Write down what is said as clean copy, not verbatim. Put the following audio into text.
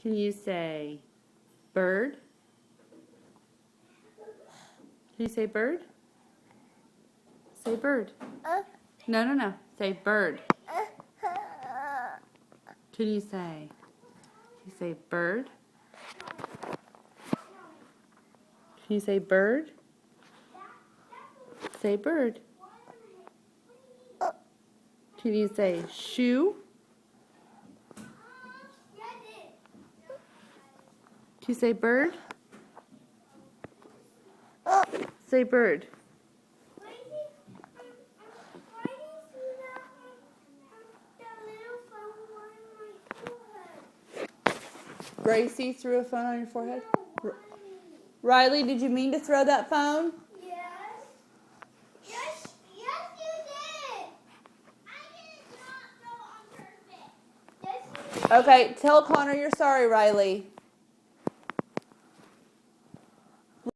Can you say bird? Can you say bird? Say bird. No. Say bird. Can you say bird? Can you say bird? Say bird. Can you say shoe? Can you say bird? Say bird. Gracie threw a phone on your forehead? Riley, did you mean to throw that phone? Yes. Yes, you did. I did not throw on purpose. Yes, you did. Okay, tell Connor you're sorry, Riley.